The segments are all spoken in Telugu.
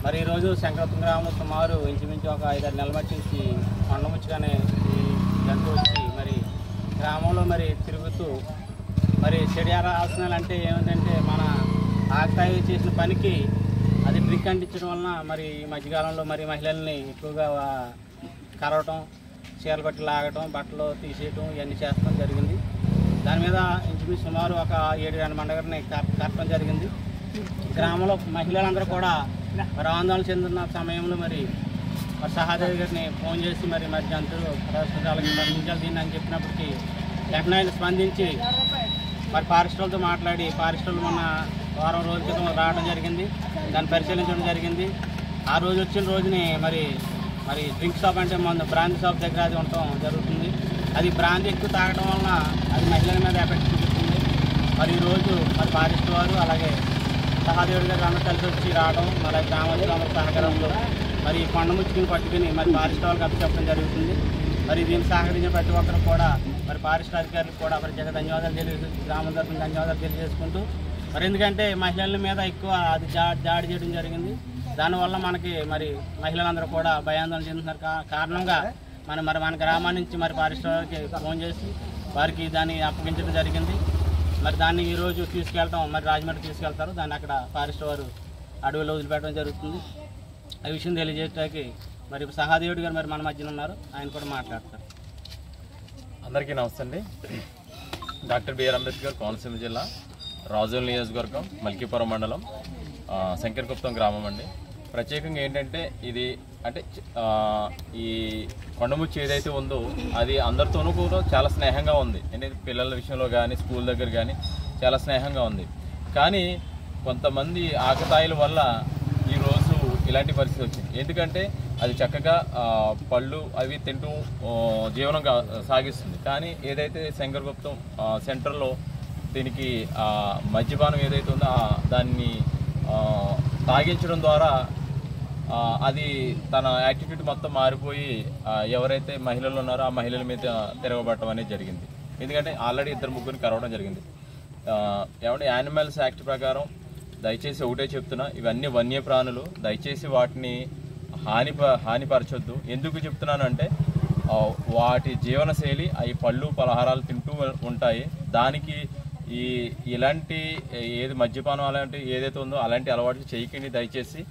మరి ఈరోజు శంకరపురం గ్రామంలో సుమారు ఇంచుమించు ఒక 5-6 నెలల మట్టి నుంచి కొండముచ్చుగానే ఈ జంతువు వచ్చి మరి గ్రామంలో మరి తిరుగుతూ మరి చెడియార ఆసనాలు అంటే ఏమిటంటే మన ఆకతాయి చేసిన పనికి అది డ్రింక్ అంటించడం వలన మరి ఈ మధ్యకాలంలో మరి మహిళల్ని ఎక్కువగా కరవటం, చీరలు బట్టి లాగటం, బట్టలు తీసేయటం ఇవన్నీ చేస్తడం జరిగింది. దాని మీద ఇంచుమించు సుమారు ఒక 7 మండగారిని కట్టడం జరిగింది. గ్రామంలో మహిళలందరూ కూడా మరి ఆందోళన చెందుతున్న సమయంలో మరి సహాదేవి గారిని ఫోన్ చేసి మరి జంతువులు ప్రదర్శనశాలకి పంపించాలి దీన్ని అని చెప్పినప్పటికీ వెంటనే స్పందించి మరి ఫారెస్ట్ వాళ్ళతో మాట్లాడి ఫారెస్ట్ వాళ్ళు మొన్న వారం రోజుల క్రితం రావడం జరిగింది. దాన్ని పరిశీలించడం జరిగింది. ఆ రోజు వచ్చిన రోజుని మరి డ్రింక్ షాప్ అంటే మన బ్రాంతి షాప్ దగ్గర అది ఉండటం జరుగుతుంది. అది బ్రాంతి ఎక్కువ తాగడం వలన అది మహిళల మీద ఎఫెక్ట్ చూపిస్తుంది. మరి ఈరోజు మరి ఫారెస్ట్ వారు అలాగే సహాదేవుడి గారు అందరూ కలిసి వచ్చి రావడం, మరి గ్రామస్తులు అందరూ సహకారంలో మరి కొండముచ్చుకుని పట్టుకుని మరి ఫారెస్ట్ వాళ్ళకి అప్పచెప్పడం జరుగుతుంది. మరి దీనికి సహకరించిన ప్రతి ఒక్కరు కూడా మరి ఫారెస్ట్ అధికారులకు కూడా ప్రత్యేక ధన్యవాదాలు గ్రామం తరఫున ధన్యవాదాలు తెలియజేసుకుంటూ మరి ఎందుకంటే మహిళల మీద ఎక్కువ అది దాడి చేయడం జరిగింది. దానివల్ల మనకి మరి మహిళలందరూ కూడా భయాందోళన చెందుతున్నారు. కారణంగా మన గ్రామం నుంచి మరి ఫారెస్ట్ వారికి ఫోన్ చేసి వారికి దాన్ని అప్పగించడం జరిగింది. మరి దాన్ని ఈరోజు తీసుకెళ్ళటం మరి రాజమండ్రి తీసుకెళ్తారు. దాన్ని అక్కడ ఫారెస్ట్ వారు అడవిలో వదిలిపెట్టడం జరుగుతుంది. ఆ విషయం తెలియజేయడానికి మరి సహాదేవుడి గారు మరి మన మధ్యన ఉన్నారు, ఆయన కూడా మాట్లాడతారు. అందరికీ నమస్తే అండి. డాక్టర్ బిఆర్ అంబేద్కర్ కోనసీమ జిల్లా రాజోల్ నియోజకవర్గం మల్కీపురం మండలం శంకరగుప్తం గ్రామం అండి. ప్రత్యేకంగా ఏంటంటే ఇది అంటే ఈ కొండముచ్చు ఏదైతే ఉందో అది అందరితోనూ కూడా చాలా స్నేహంగా ఉంది. అంటే పిల్లల విషయంలో కానీ స్కూల్ దగ్గర కానీ చాలా స్నేహంగా ఉంది. కానీ కొంతమంది ఆకతాయిల వల్ల ఈరోజు ఇలాంటి పరిస్థితి వచ్చింది. ఎందుకంటే అది చక్కగా పళ్ళు అవి తింటూ జీవనం సాగిస్తుంది. కానీ ఏదైతే శంకరగుప్తం సెంటర్లో దీనికి మద్యపానం ఏదైతే ఉందో దాన్ని తాగించడం ద్వారా అది తన యాటిట్యూడ్ మొత్తం మారిపోయి ఎవరైతే మహిళలు ఉన్నారో ఆ మహిళల మీద తిరగబడటం అనేది జరిగింది. ఎందుకంటే ఆల్రెడీ 2-3 కరవడం జరిగింది. ఏమంటే యానిమల్స్ యాక్ట్ ప్రకారం దయచేసి ఒకటే చెప్తున్నా, ఇవన్నీ వన్యప్రాణులు, దయచేసి వాటిని హానిపరచొద్దు. ఎందుకు చెప్తున్నాను అంటే వాటి జీవనశైలి అవి పళ్ళు పలహారాలు తింటూ ఉంటాయి. దానికి ఇలాంటి ఏది మద్యపానం అలాంటి ఏదైతే ఉందో అలాంటి అలవాట్లు చేయకండి. దయచేసి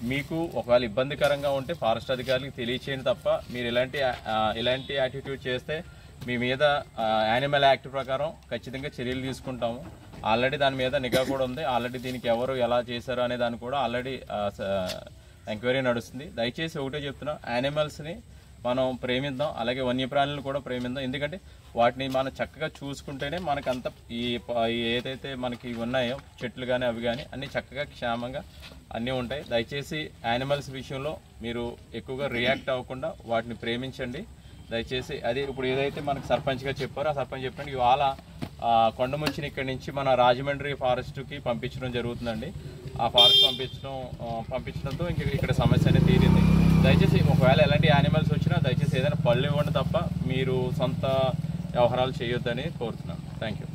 మీకు ఒకవేళ ఇబ్బందికరంగా ఉంటే ఫారెస్ట్ అధికారులకు తెలియచేయండి తప్ప మీరు ఇలాంటి యాటిట్యూడ్ చేస్తే మీ మీద యానిమల్ యాక్ట్ ప్రకారం ఖచ్చితంగా చర్యలు తీసుకుంటాము. ఆల్రెడీ దాని మీద నిఘా కూడా ఉంది. ఆల్రెడీ దీనికి ఎవరు ఎలా చేశారు అనే దాన్ని కూడా ఆల్రెడీ ఎంక్వైరీ నడుస్తుంది. దయచేసి ఒకటే చెప్తున్నాం, యానిమల్స్ని మనం ప్రేమిద్దాం, అలాగే వన్యప్రాణులను కూడా ప్రేమిద్దాం. ఎందుకంటే వాటిని మనం చక్కగా చూసుకుంటేనే మనకంత ఏదైతే మనకి ఉన్నాయో చెట్లు కానీ అవి కానీ అన్నీ చక్కగా క్షేమంగా అన్నీ ఉంటాయి. దయచేసి యానిమల్స్ విషయంలో మీరు ఎక్కువగా రియాక్ట్ అవ్వకుండా వాటిని ప్రేమించండి దయచేసి. అది ఇప్పుడు ఏదైతే మనకు సర్పంచ్గా చెప్పారో ఆ సర్పంచ్ చెప్పండి ఇవాళ కొండముచ్చిని ఇక్కడి నుంచి మన రాజమండ్రి ఫారెస్ట్కి పంపించడం జరుగుతుందండి. ఆ ఫారెస్ట్ పంపించడంతో ఇంక ఇక్కడ సమస్య అనేది తీరింది. దయచేసి ఒకవేళ ఎలాంటి యానిమల్స్ వచ్చినా దయచేసి ఏదైనా పళ్ళు ఇవ్వండి తప్ప మీరు సొంత వ్యవహారాలు చేయొద్దని కోరుతున్నాను. Thank you.